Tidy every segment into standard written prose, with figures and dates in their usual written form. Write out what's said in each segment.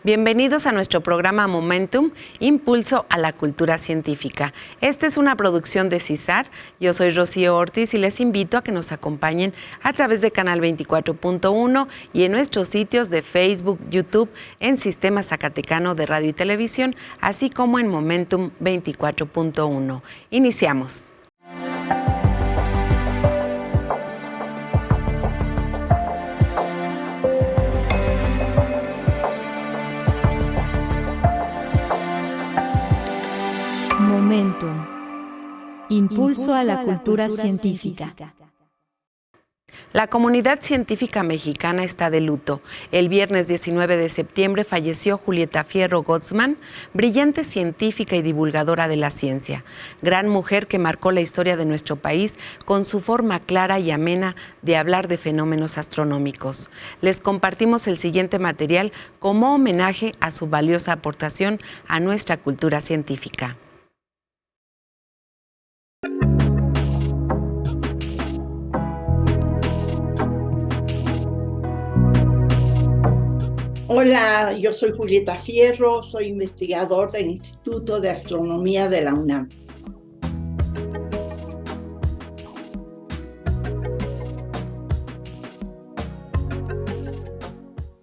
Bienvenidos a nuestro programa Momentum, Impulso a la Cultura Científica. Esta es una producción de CISAR. Yo soy Rocío Ortiz y les invito a que nos acompañen a través de Canal 24.1 y en nuestros sitios de Facebook, YouTube, en Sistema Zacatecano de Radio y Televisión, así como en Momentum 24.1. Iniciamos. Momentum. Impulso a la cultura científica. La comunidad científica mexicana está de luto. El viernes 19 de septiembre falleció Julieta Fierro Gozman, brillante científica y divulgadora de la ciencia. Gran mujer que marcó la historia de nuestro país con su forma clara y amena de hablar de fenómenos astronómicos. Les compartimos el siguiente material como homenaje a su valiosa aportación a nuestra cultura científica. Hola, yo soy Julieta Fierro, soy investigador del Instituto de Astronomía de la UNAM.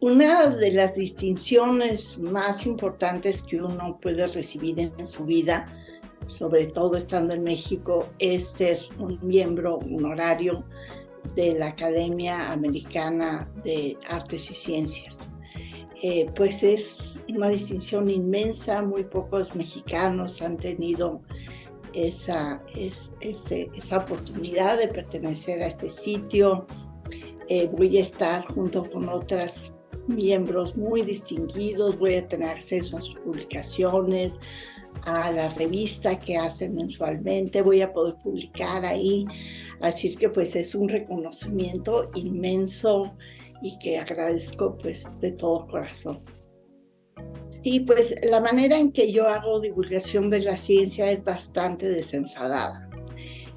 Una de las distinciones más importantes que uno puede recibir en su vida, sobre todo estando en México, es ser un miembro honorario de la Academia Americana de Artes y Ciencias. Pues es una distinción inmensa, muy pocos mexicanos han tenido esa oportunidad de pertenecer a este sitio. Voy a estar junto con otros miembros muy distinguidos, voy a tener acceso a sus publicaciones, a la revista que hacen mensualmente, voy a poder publicar ahí, así es que pues es un reconocimiento inmenso y que agradezco pues de todo corazón. Sí, pues la manera en que yo hago divulgación de la ciencia es bastante desenfadada.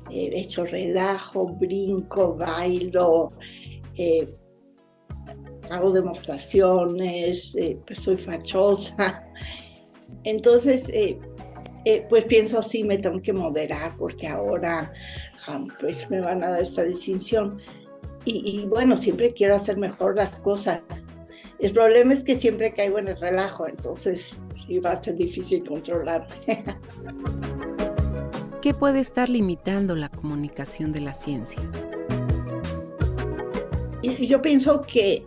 He hecho relajo, brinco, bailo, hago demostraciones, pues soy fachosa. Entonces, pues pienso sí, me tengo que moderar porque ahora pues me van a dar esta distinción. Y bueno, siempre quiero hacer mejor las cosas. El problema es que siempre caigo en el relajo, entonces sí va a ser difícil controlarme. ¿Qué puede estar limitando la comunicación de la ciencia? Y yo pienso que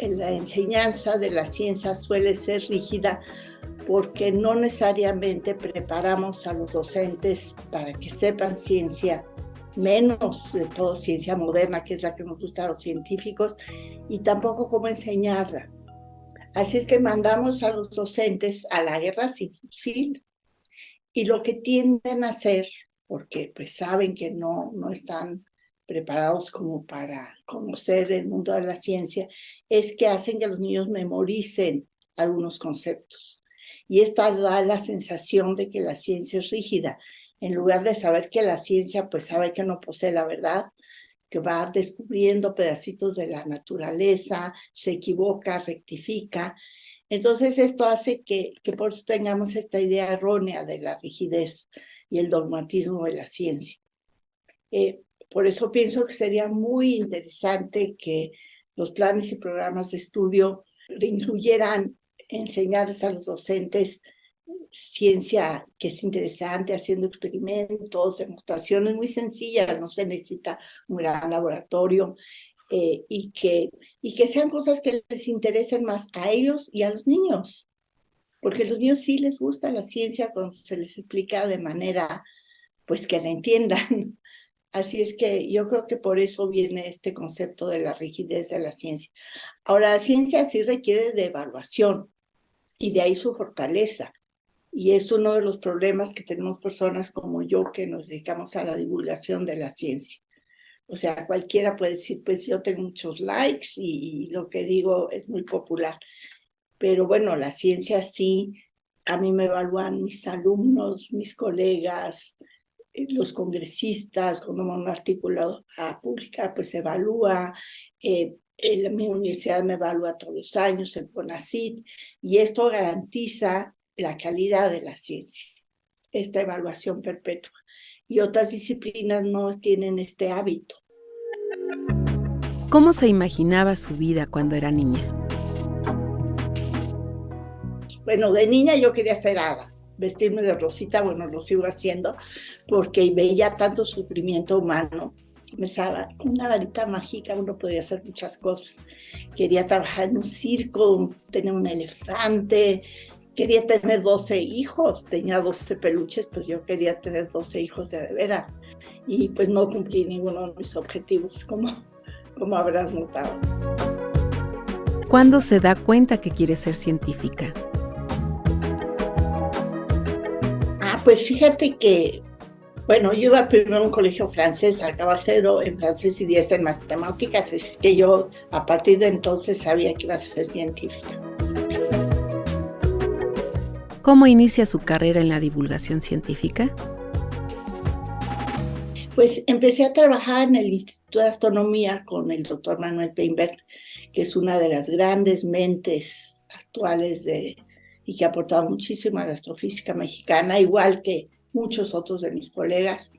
la enseñanza de la ciencia suele ser rígida porque no necesariamente preparamos a los docentes para que sepan ciencia, menos de todo ciencia moderna, que es la que nos gusta a los científicos, y tampoco cómo enseñarla. Así es que mandamos a los docentes a la guerra sin fusil, y lo que tienden a hacer, porque pues saben que no están preparados como para conocer el mundo de la ciencia, es que hacen que los niños memoricen algunos conceptos. Y esta da la sensación de que la ciencia es rígida, en lugar de saber que la ciencia pues sabe que no posee la verdad, que va descubriendo pedacitos de la naturaleza, se equivoca, rectifica. Entonces esto hace que por eso tengamos esta idea errónea de la rigidez y el dogmatismo de la ciencia. Por eso pienso que sería muy interesante que los planes y programas de estudio incluyeran enseñarles a los docentes ciencia que es interesante, haciendo experimentos, demostraciones muy sencillas, no se necesita un gran laboratorio, y que sean cosas que les interesen más a ellos y a los niños, porque a los niños sí les gusta la ciencia cuando se les explica de manera pues que la entiendan. Así es que yo creo que por eso viene este concepto de la rigidez de la ciencia. Ahora, la ciencia sí requiere de evaluación y de ahí su fortaleza. Y es uno de los problemas que tenemos personas como yo que nos dedicamos a la divulgación de la ciencia. O sea, cualquiera puede decir, pues yo tengo muchos likes y lo que digo es muy popular. Pero bueno, la ciencia sí, a mí me evalúan mis alumnos, mis colegas, los congresistas, cuando van un artículo a publicar, pues se evalúa. mi universidad me evalúa todos los años, el CONACYT, y esto garantiza la calidad de la ciencia, esta evaluación perpetua. Y otras disciplinas no tienen este hábito. ¿Cómo se imaginaba su vida cuando era niña? Bueno, de niña yo quería ser hada, vestirme de rosita, bueno, lo sigo haciendo, porque veía tanto sufrimiento humano. Pensaba, con una varita mágica uno podía hacer muchas cosas. Quería trabajar en un circo, tener un elefante, quería tener 12 hijos, tenía 12 peluches, pues yo quería tener 12 hijos de veras. Y pues no cumplí ninguno de mis objetivos, como habrás notado. ¿Cuándo se da cuenta que quiere ser científica? Pues fíjate que, bueno, yo iba primero a un colegio francés, sacaba 0 en francés y 10 en matemáticas, es que yo a partir de entonces sabía que iba a ser científica. ¿Cómo inicia su carrera en la divulgación científica? Pues empecé a trabajar en el Instituto de Astronomía con el doctor Manuel Peinberg, que es una de las grandes mentes actuales y que ha aportado muchísimo a la astrofísica mexicana, igual que muchos otros de mis colegas.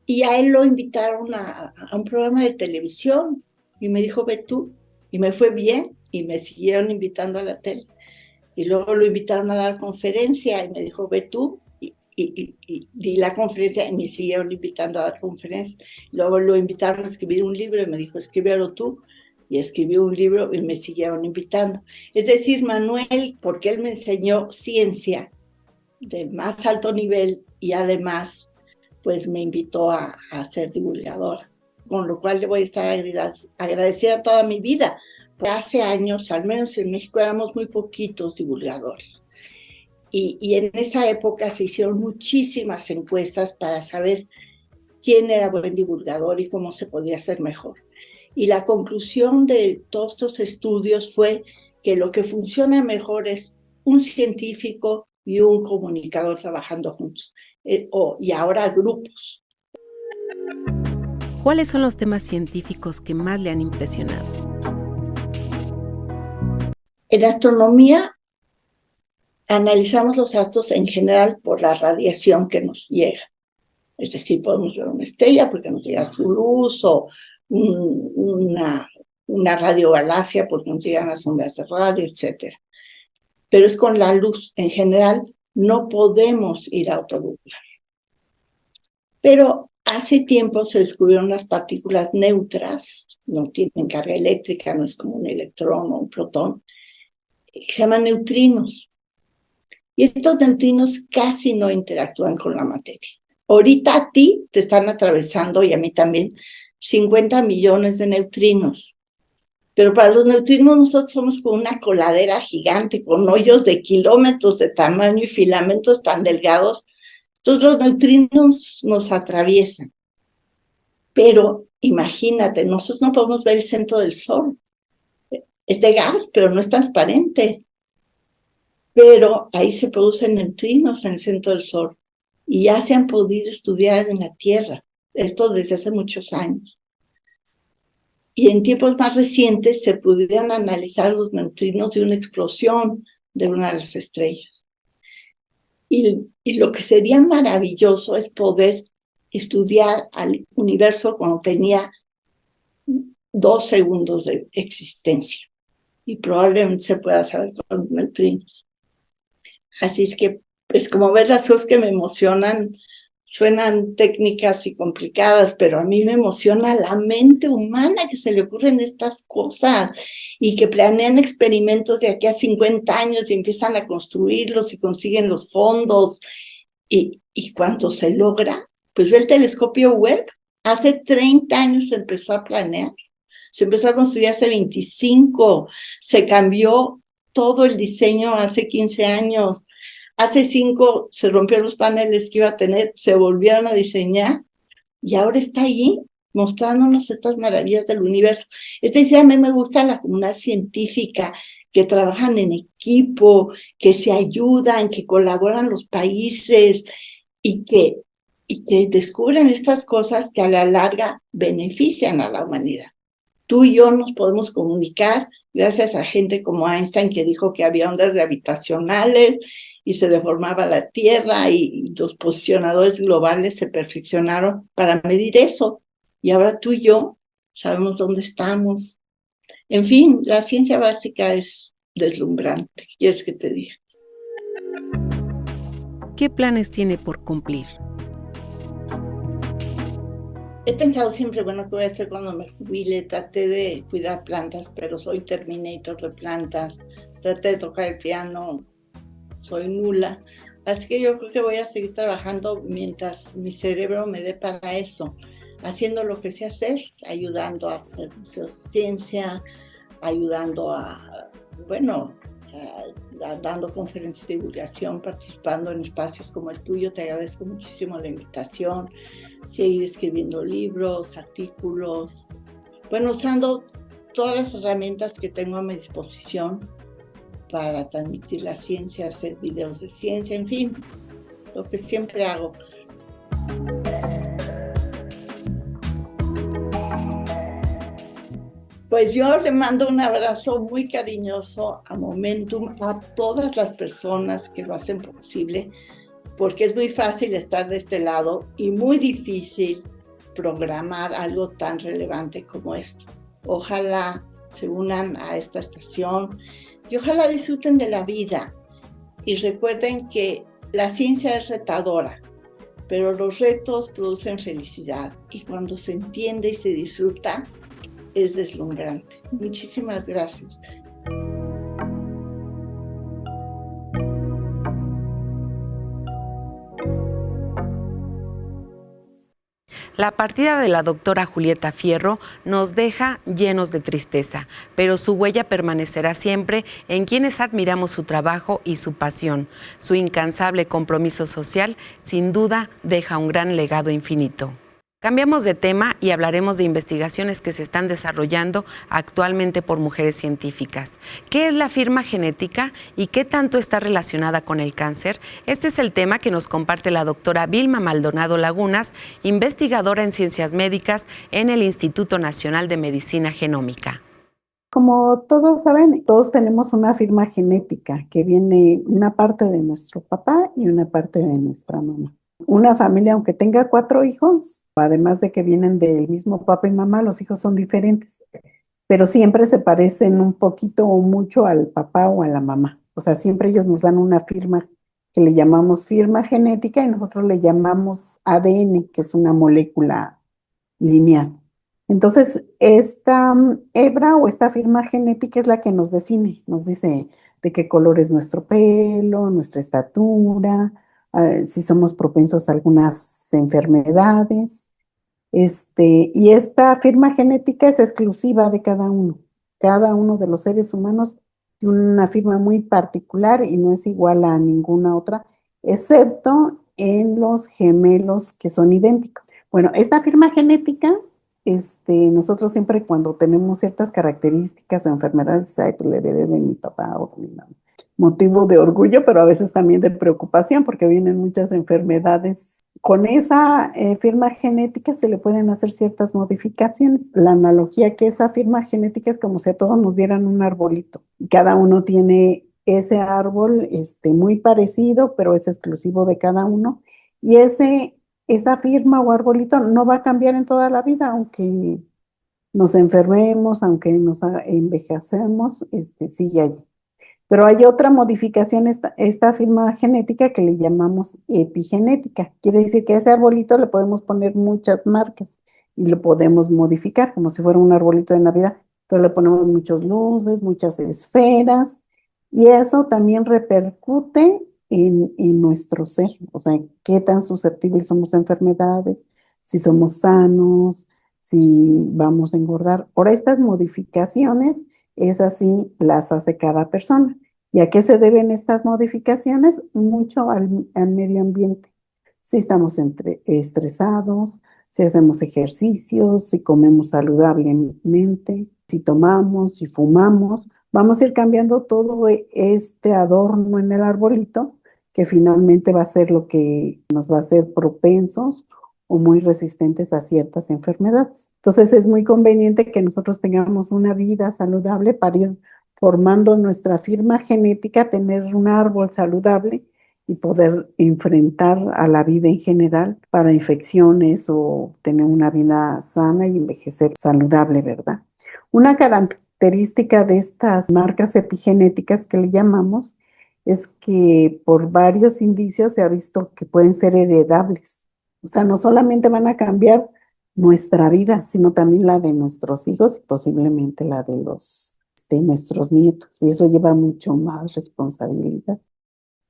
Y a él lo invitaron a un programa de televisión y me dijo, ve tú. Y me fue bien y me siguieron invitando a la tele. Y luego lo invitaron a dar conferencia y me dijo, ve tú. Y di la conferencia y me siguieron invitando a dar conferencia. Luego lo invitaron a escribir un libro y me dijo, escríbelo tú. Y escribí un libro y me siguieron invitando. Es decir, Manuel, porque él me enseñó ciencia del más alto nivel y además, pues me invitó a ser divulgadora, con lo cual le voy a estar agradecida toda mi vida. Porque hace años, al menos en México, éramos muy poquitos divulgadores. Y en esa época se hicieron muchísimas encuestas para saber quién era buen divulgador y cómo se podía hacer mejor. Y la conclusión de todos estos estudios fue que lo que funciona mejor es un científico y un comunicador trabajando juntos, y ahora grupos. ¿Cuáles son los temas científicos que más le han impresionado? En astronomía analizamos los astros en general por la radiación que nos llega. Es decir, podemos ver una estrella porque nos llega su luz, o una radiogalaxia porque nos llegan las ondas de radio, etc. Pero es con la luz. En general, no podemos ir a otro lugar. Pero hace tiempo se descubrieron las partículas neutras, no tienen carga eléctrica, no es como un electrón o un protón, que se llaman neutrinos. Y estos neutrinos casi no interactúan con la materia. Ahorita a ti te están atravesando, y a mí también, 50 millones de neutrinos. Pero para los neutrinos nosotros somos como una coladera gigante, con hoyos de kilómetros de tamaño y filamentos tan delgados. Entonces los neutrinos nos atraviesan. Pero imagínate, nosotros no podemos ver el centro del Sol. Es de gas, pero no es transparente. Pero ahí se producen neutrinos en el centro del Sol. Y ya se han podido estudiar en la Tierra. Esto desde hace muchos años. Y en tiempos más recientes se pudieron analizar los neutrinos de una explosión de una de las estrellas. Y lo que sería maravilloso es poder estudiar al universo cuando tenía 2 segundos de existencia. Y probablemente se pueda saber con los neutrinos. Así es que, pues como ves, las cosas que me emocionan suenan técnicas y complicadas, pero a mí me emociona la mente humana que se le ocurren estas cosas y que planean experimentos de aquí a 50 años y empiezan a construirlos y consiguen los fondos. Y cuando se logra, pues ve el telescopio Webb, hace 30 años se empezó a planear, se empezó a construir hace 25, se cambió todo el diseño hace 15 años. Hace 5 se rompieron los paneles que iba a tener, se volvieron a diseñar y ahora está ahí mostrándonos estas maravillas del universo. Es decir, a mí me gusta la comunidad científica, que trabajan en equipo, que se ayudan, que colaboran los países y que descubren estas cosas que a la larga benefician a la humanidad. tú y yo nos podemos comunicar gracias a gente como Einstein, que dijo que había ondas gravitacionales y se deformaba la Tierra, y los posicionadores globales se perfeccionaron para medir eso. Y ahora tú y yo sabemos dónde estamos. En fin, la ciencia básica es deslumbrante. ¿Quieres que te diga? ¿Qué planes tiene por cumplir? He pensado siempre, bueno, ¿qué voy a hacer cuando me jubile? Traté de cuidar plantas, pero soy terminator de plantas. Traté de tocar el piano, soy nula. Así que yo creo que voy a seguir trabajando mientras mi cerebro me dé para eso, haciendo lo que sé hacer, ayudando a hacer museos de ciencia, ayudando dando conferencias de divulgación, participando en espacios como el tuyo. Te agradezco muchísimo la invitación. Seguir escribiendo libros, artículos, usando todas las herramientas que tengo a mi disposición para transmitir la ciencia, hacer videos de ciencia, en fin, lo que siempre hago. Pues yo le mando un abrazo muy cariñoso a Momentum, a todas las personas que lo hacen posible, porque es muy fácil estar de este lado y muy difícil programar algo tan relevante como esto. Ojalá se unan a esta estación y ojalá disfruten de la vida y recuerden que la ciencia es retadora, pero los retos producen felicidad, y cuando se entiende y se disfruta, es deslumbrante. Muchísimas gracias. La partida de la doctora Julieta Fierro nos deja llenos de tristeza, pero su huella permanecerá siempre en quienes admiramos su trabajo y su pasión. Su incansable compromiso social, sin duda, deja un gran legado infinito. Cambiamos de tema y hablaremos de investigaciones que se están desarrollando actualmente por mujeres científicas. ¿Qué es la firma genética y qué tanto está relacionada con el cáncer? Este es el tema que nos comparte la doctora Vilma Maldonado Lagunas, investigadora en ciencias médicas en el Instituto Nacional de Medicina Genómica. Como todos saben, todos tenemos una firma genética que viene una parte de nuestro papá y una parte de nuestra mamá. Una familia, aunque tenga 4 hijos, además de que vienen del mismo papá y mamá, los hijos son diferentes, pero siempre se parecen un poquito o mucho al papá o a la mamá. O sea, siempre ellos nos dan una firma que le llamamos firma genética y nosotros le llamamos ADN, que es una molécula lineal. Entonces, esta hebra o esta firma genética es la que nos define, nos dice de qué color es nuestro pelo, nuestra estatura, si somos propensos a algunas enfermedades. Y esta firma genética es exclusiva de cada uno. Cada uno de los seres humanos tiene una firma muy particular y no es igual a ninguna otra, excepto en los gemelos que son idénticos. Bueno, esta firma genética, nosotros siempre cuando tenemos ciertas características o enfermedades, pues le heredé de mi papá o de mi mamá. Motivo de orgullo, pero a veces también de preocupación, porque vienen muchas enfermedades. Con esa firma genética se le pueden hacer ciertas modificaciones. La analogía que esa firma genética es como si a todos nos dieran un arbolito. Cada uno tiene ese árbol muy parecido, pero es exclusivo de cada uno. Y esa firma o arbolito no va a cambiar en toda la vida, aunque nos enfermemos, aunque nos envejecemos, sigue allí. Pero hay otra modificación, esta firma genética que le llamamos epigenética. Quiere decir que a ese arbolito le podemos poner muchas marcas y lo podemos modificar como si fuera un arbolito de Navidad. Pero le ponemos muchas luces, muchas esferas, y eso también repercute en nuestro ser. O sea, qué tan susceptibles somos a enfermedades, si somos sanos, si vamos a engordar. Ahora, estas modificaciones es así, las hace cada persona. ¿Y a qué se deben estas modificaciones? Mucho al medio ambiente. Si estamos estresados, si hacemos ejercicios, si comemos saludablemente, si tomamos, si fumamos, vamos a ir cambiando todo este adorno en el arbolito, que finalmente va a ser lo que nos va a hacer propensos o muy resistentes a ciertas enfermedades. Entonces es muy conveniente que nosotros tengamos una vida saludable para ir formando nuestra firma genética, tener un árbol saludable y poder enfrentar a la vida en general para infecciones o tener una vida sana y envejecer saludable, ¿verdad? Una característica de estas marcas epigenéticas que le llamamos es que por varios indicios se ha visto que pueden ser heredables. O sea, no solamente van a cambiar nuestra vida, sino también la de nuestros hijos y posiblemente la de nuestros nietos. Y eso lleva mucho más responsabilidad.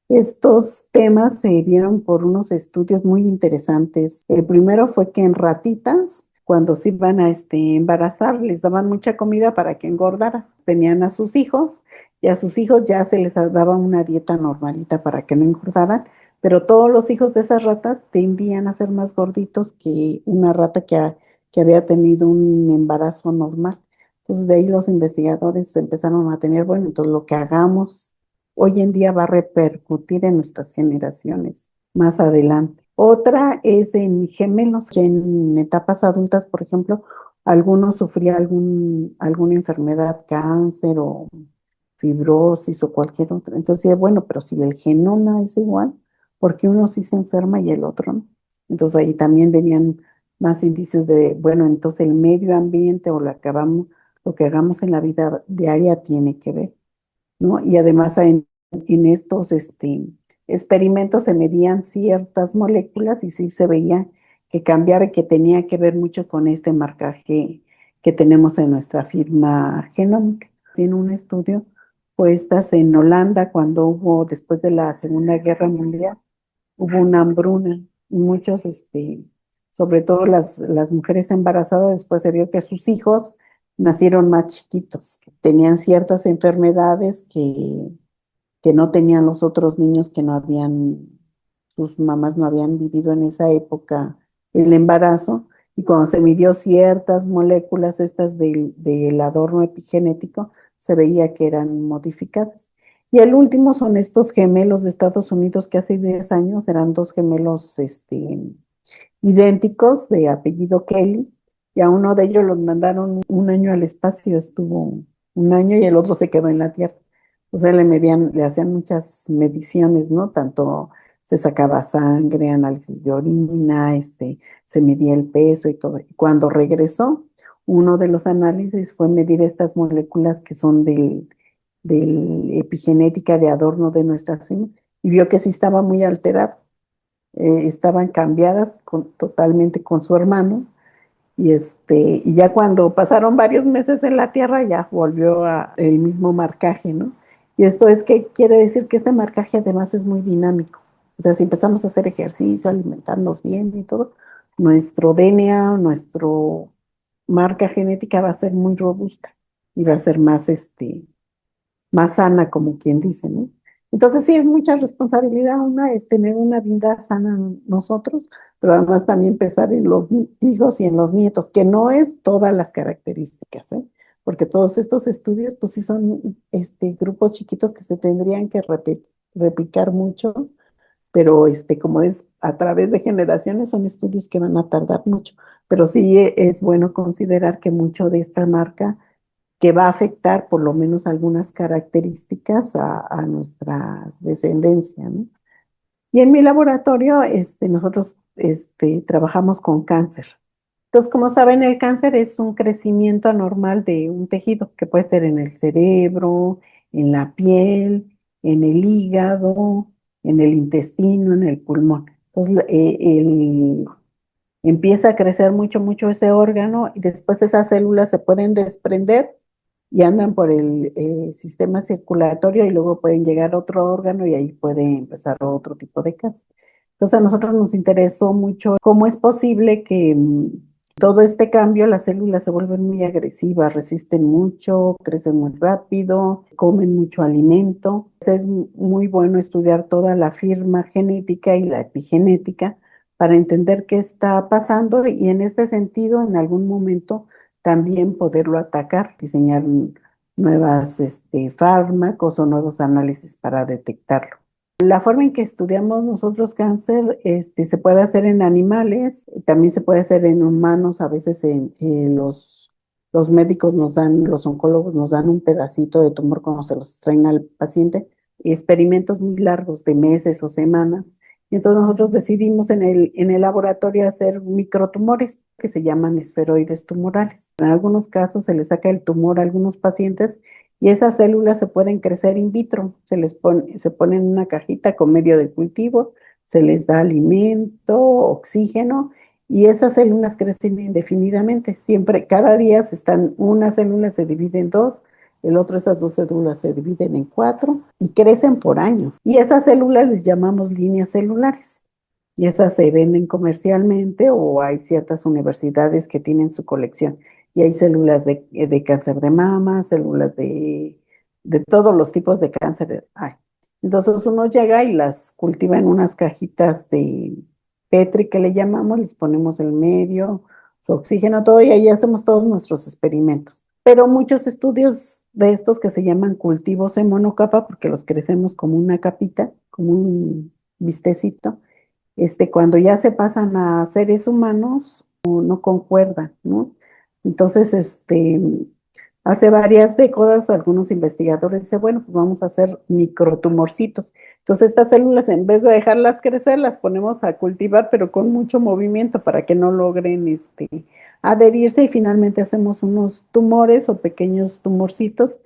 Estos temas se vieron por unos estudios muy interesantes. El primero fue que en ratitas, cuando se iban a embarazar, les daban mucha comida para que engordaran. Tenían a sus hijos y a sus hijos ya se les daba una dieta normalita para que no engordaran, pero todos los hijos de esas ratas tendían a ser más gorditos que una rata que había tenido un embarazo normal. Entonces de ahí los investigadores empezaron a tener, bueno, entonces lo que hagamos hoy en día va a repercutir en nuestras generaciones más adelante. Otra es en gemelos, en etapas adultas, por ejemplo, algunos sufrían alguna enfermedad, cáncer o fibrosis o cualquier otra. Entonces, bueno, pero si el genoma es igual, ¿por qué uno sí se enferma y el otro no? Entonces ahí también venían más índices de, bueno, entonces el medio ambiente o lo que hagamos en la vida diaria tiene que ver, ¿no? Y además en estos experimentos se medían ciertas moléculas y sí se veía que cambiaba y que tenía que ver mucho con este marcaje que tenemos en nuestra firma genómica. En un estudio puestas en Holanda cuando después de la Segunda Guerra Mundial, hubo una hambruna y muchos, sobre todo las mujeres embarazadas, después se vio que sus hijos nacieron más chiquitos, tenían ciertas enfermedades que no tenían los otros niños que no habían, sus mamás no habían vivido en esa época el embarazo, y cuando se midió ciertas moléculas estas del adorno epigenético, se veía que eran modificadas. Y el último son estos gemelos de Estados Unidos que hace 10 años eran dos gemelos idénticos de apellido Kelly, y a uno de ellos los mandaron un año al espacio, estuvo un año y el otro se quedó en la Tierra. O sea, le hacían muchas mediciones, ¿no? Tanto se sacaba sangre, análisis de orina, se medía el peso y todo. Y cuando regresó, uno de los análisis fue medir estas moléculas que son del epigenética de adorno de nuestras células y vio que sí estaba muy alterado. Estaban cambiadas totalmente con su hermano y ya cuando pasaron varios meses en la Tierra ya volvió a el mismo marcaje, ¿no? Y esto es que quiere decir que este marcaje además es muy dinámico. O sea, si empezamos a hacer ejercicio, alimentarnos bien y todo, nuestro DNA, nuestro marca genética va a ser muy robusta y va a ser más sana, como quien dice, ¿no? Entonces sí es mucha responsabilidad. Una es tener una vida sana nosotros, pero además también pensar en los hijos y en los nietos, que no es todas las características, ¿eh? Porque todos estos estudios, pues sí son grupos chiquitos que se tendrían que replicar mucho, pero como es a través de generaciones, son estudios que van a tardar mucho. Pero sí es bueno considerar que mucho de esta marca que va a afectar por lo menos algunas características a nuestra descendencia, ¿no? Y en mi laboratorio, nosotros trabajamos con cáncer. Entonces, como saben, el cáncer es un crecimiento anormal de un tejido que puede ser en el cerebro, en la piel, en el hígado, en el intestino, en el pulmón. Entonces, empieza a crecer mucho, mucho ese órgano y después esas células se pueden desprender y andan por el sistema circulatorio y luego pueden llegar a otro órgano y ahí puede empezar otro tipo de cáncer. Entonces a nosotros nos interesó mucho cómo es posible que todo este cambio, las células se vuelven muy agresivas, resisten mucho, crecen muy rápido, comen mucho alimento. Entonces, es muy bueno estudiar toda la firma genética y la epigenética para entender qué está pasando y en este sentido, en algún momento, también poderlo atacar, diseñar nuevas fármacos o nuevos análisis para detectarlo. La forma en que estudiamos nosotros cáncer se puede hacer en animales, también se puede hacer en humanos, a veces los médicos nos dan, los oncólogos nos dan un pedacito de tumor cuando se los traen al paciente, experimentos muy largos de meses o semanas. Y entonces nosotros decidimos en el laboratorio hacer microtumores que se llaman esferoides tumorales. En algunos casos se les saca el tumor a algunos pacientes y esas células se pueden crecer in vitro, se pone en una cajita con medio de cultivo, se les da alimento, oxígeno, y esas células crecen indefinidamente. Siempre, cada día una célula se divide en dos, esas dos células se dividen en cuatro y crecen por años. Y esas células les llamamos líneas celulares. Y esas se venden comercialmente o hay ciertas universidades que tienen su colección. Y hay células de cáncer de mama, células de todos los tipos de cáncer hay. Entonces uno llega y las cultiva en unas cajitas de Petri que le llamamos, les ponemos el medio, su oxígeno, todo, y ahí hacemos todos nuestros experimentos. Pero muchos estudios de estos que se llaman cultivos en monocapa, porque los crecemos como una capita, como un bistecito, cuando ya se pasan a seres humanos, no concuerdan, ¿no? Entonces, hace varias décadas, algunos investigadores dicen, bueno, pues vamos a hacer microtumorcitos. Entonces, estas células, en vez de dejarlas crecer, las ponemos a cultivar, pero con mucho movimiento para que no logren adherirse y finalmente hacemos unos tumores o pequeños tumorcitos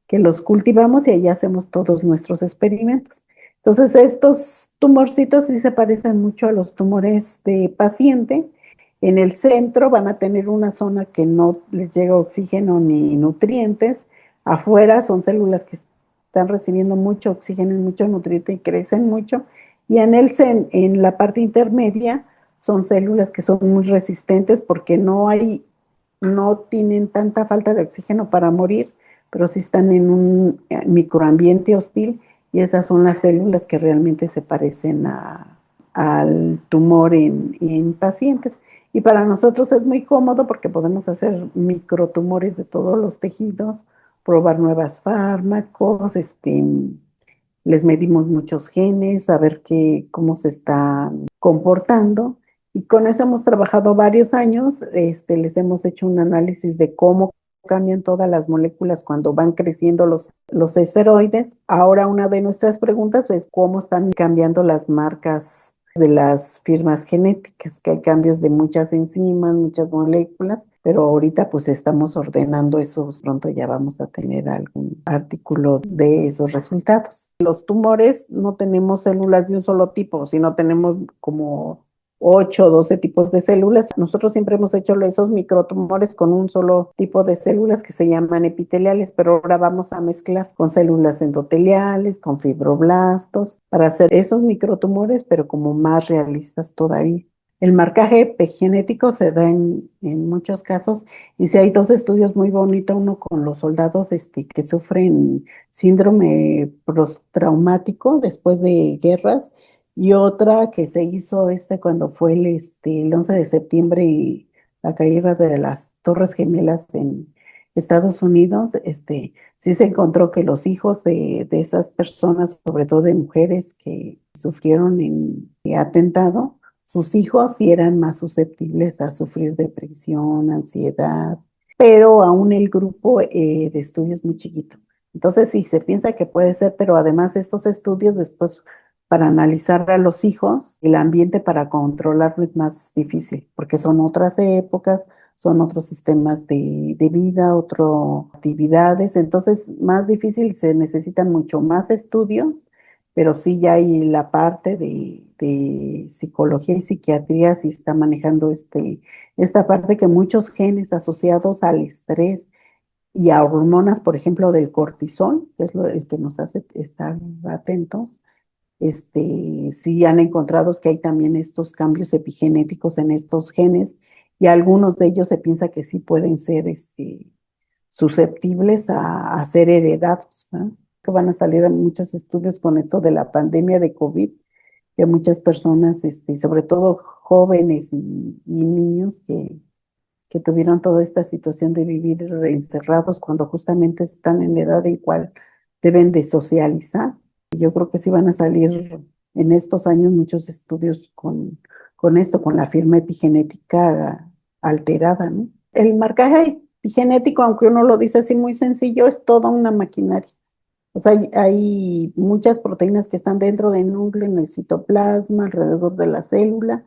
que los cultivamos y ahí hacemos todos nuestros experimentos. Entonces, estos tumorcitos sí se parecen mucho a los tumores de paciente. En el centro van a tener una zona que no les llega oxígeno ni nutrientes. Afuera son células que están recibiendo mucho oxígeno y mucho nutriente y crecen mucho. Y en la parte intermedia son células que son muy resistentes porque no tienen tanta falta de oxígeno para morir, pero sí están en un microambiente hostil y esas son las células que realmente se parecen al tumor en pacientes. Y para nosotros es muy cómodo porque podemos hacer microtumores de todos los tejidos, probar nuevos fármacos, les medimos muchos genes, a ver cómo se están comportando. Y con eso hemos trabajado varios años, les hemos hecho un análisis de cómo cambian todas las moléculas cuando van creciendo los esferoides. Ahora una de nuestras preguntas es cómo están cambiando las marcas de las firmas genéticas, que hay cambios de muchas enzimas, muchas moléculas, pero ahorita pues estamos ordenando esos, pronto ya vamos a tener algún artículo de esos resultados. Los tumores no tenemos células de un solo tipo, sino tenemos como 8 o 12 tipos de células. Nosotros siempre hemos hecho esos microtumores con un solo tipo de células que se llaman epiteliales, pero ahora vamos a mezclar con células endoteliales, con fibroblastos, para hacer esos microtumores, pero como más realistas todavía. El marcaje epigenético se da en muchos casos y si hay dos estudios muy bonitos, uno con los soldados que sufren síndrome postraumático después de guerras y otra que se hizo cuando fue el 11 de septiembre y la caída de las Torres Gemelas en Estados Unidos, sí se encontró que los hijos de esas personas, sobre todo de mujeres que sufrieron en atentado, sus hijos sí eran más susceptibles a sufrir depresión, ansiedad, pero aún el grupo de estudio es muy chiquito. Entonces sí, se piensa que puede ser, pero además estos estudios después para analizar a los hijos, el ambiente para controlarlo es más difícil, porque son otras épocas, son otros sistemas de vida, otras actividades, entonces más difícil, se necesitan mucho más estudios, pero sí ya hay la parte de psicología y psiquiatría, sí está manejando esta parte que muchos genes asociados al estrés y a hormonas, por ejemplo, del cortisol, que es el que nos hace estar atentos, sí han encontrado que hay también estos cambios epigenéticos en estos genes y algunos de ellos se piensa que sí pueden ser susceptibles a ser heredados, ¿no? Que van a salir muchos estudios con esto de la pandemia de COVID, que muchas personas, sobre todo jóvenes y niños que tuvieron toda esta situación de vivir encerrados cuando justamente están en edad en cual deben de socializar, Yo creo que sí van a salir en estos años muchos estudios con esto, con la firma epigenética alterada, ¿no? El marcaje epigenético, aunque uno lo dice así muy sencillo, es toda una maquinaria. O sea, hay muchas proteínas que están dentro del núcleo, en el citoplasma, alrededor de la célula,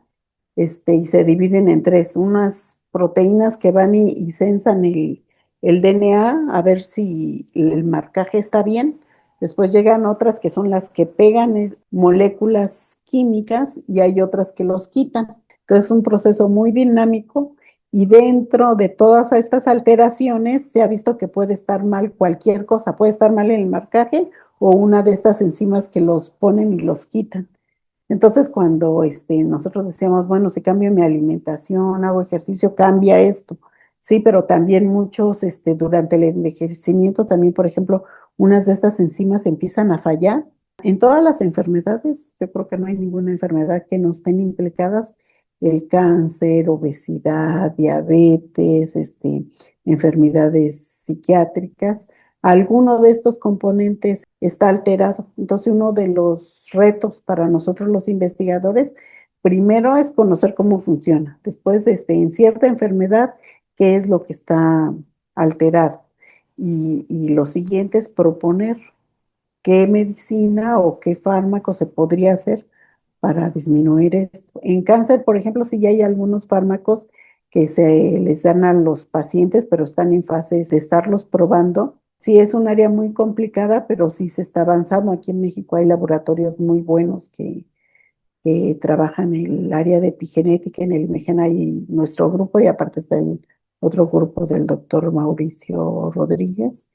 y se dividen en tres. Unas proteínas que van y sensan el DNA a ver si el marcaje está bien. Después llegan otras que son las que pegan moléculas químicas y hay otras que los quitan. Entonces es un proceso muy dinámico y dentro de todas estas alteraciones se ha visto que puede estar mal cualquier cosa. Puede estar mal el marcaje o una de estas enzimas que los ponen y los quitan. Entonces, cuando nosotros decíamos, bueno, si cambio mi alimentación, hago ejercicio, cambia esto. Sí, pero también muchos, durante el envejecimiento, también, por ejemplo, unas de estas enzimas empiezan a fallar. En todas las enfermedades, yo creo que no hay ninguna enfermedad que no estén implicadas, el cáncer, obesidad, diabetes, enfermedades psiquiátricas. Alguno de estos componentes está alterado. Entonces, uno de los retos para nosotros los investigadores, primero es conocer cómo funciona. Después, en cierta enfermedad, qué es lo que está alterado. Y lo siguiente es proponer qué medicina o qué fármaco se podría hacer para disminuir esto. En cáncer, por ejemplo, sí ya hay algunos fármacos que se les dan a los pacientes, pero están en fases de estarlos probando. Sí, es un área muy complicada, pero sí se está avanzando. Aquí en México hay laboratorios muy buenos que trabajan en el área de epigenética. En el IMEGEN hay nuestro grupo y aparte está el otro grupo del doctor Mauricio Rodríguez.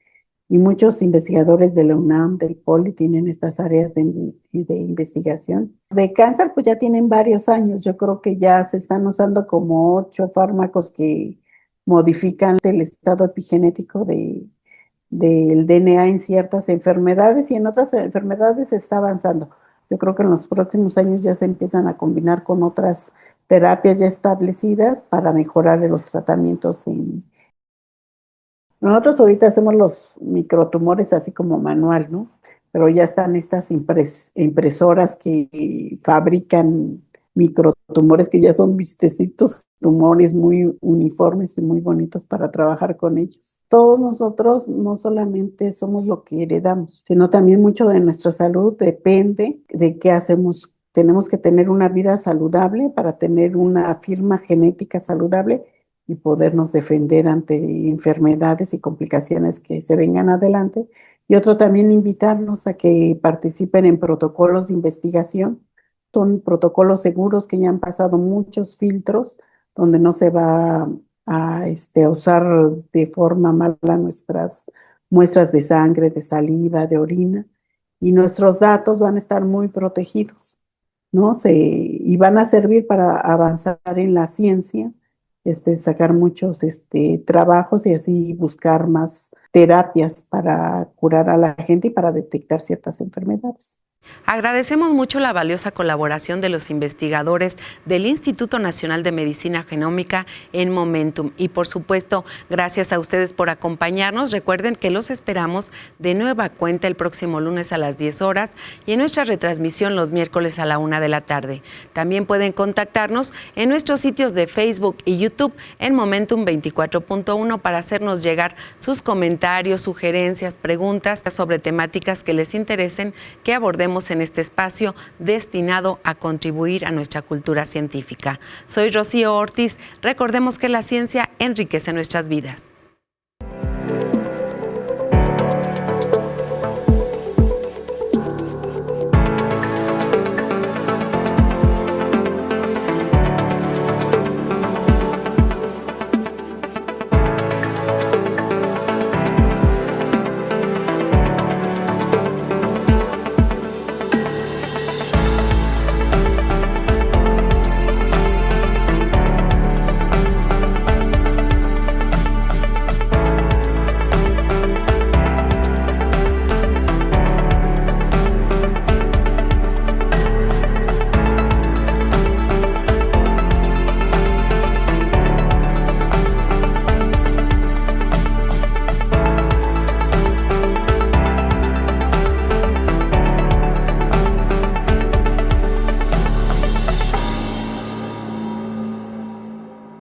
Y muchos investigadores de la UNAM, del POLI, tienen estas áreas de investigación. De cáncer, pues ya tienen varios años. Yo creo que ya se están usando como 8 fármacos que modifican el estado epigenético del DNA en ciertas enfermedades y en otras enfermedades se está avanzando. Yo creo que en los próximos años ya se empiezan a combinar con otras terapias ya establecidas para mejorar los tratamientos. Nosotros ahorita hacemos los microtumores así como manual, ¿no? Pero ya están estas impresoras que fabrican microtumores que ya son vistecitos, tumores muy uniformes y muy bonitos para trabajar con ellos. Todos nosotros no solamente somos lo que heredamos, sino también mucho de nuestra salud depende de qué hacemos. Tenemos que tener una vida saludable para tener una firma genética saludable y podernos defender ante enfermedades y complicaciones que se vengan adelante. Y otro también invitarnos a que participen en protocolos de investigación. Son protocolos seguros que ya han pasado muchos filtros, donde no se va a usar de forma mala nuestras muestras de sangre, de saliva, de orina, y nuestros datos van a estar muy protegidos, ¿no? Y van a servir para avanzar en la ciencia, sacar muchos trabajos y así buscar más terapias para curar a la gente y para detectar ciertas enfermedades. Agradecemos mucho la valiosa colaboración de los investigadores del Instituto Nacional de Medicina Genómica en Momentum y por supuesto gracias a ustedes por acompañarnos. Recuerden que los esperamos de nueva cuenta el próximo lunes a las 10 horas y en nuestra retransmisión los miércoles a la 1 de la tarde. También pueden contactarnos en nuestros sitios de Facebook y YouTube en Momentum 24.1 para hacernos llegar sus comentarios, sugerencias, preguntas sobre temáticas que les interesen que abordemos en este espacio destinado a contribuir a nuestra cultura científica. Soy Rocío Ortiz. Recordemos que la ciencia enriquece nuestras vidas.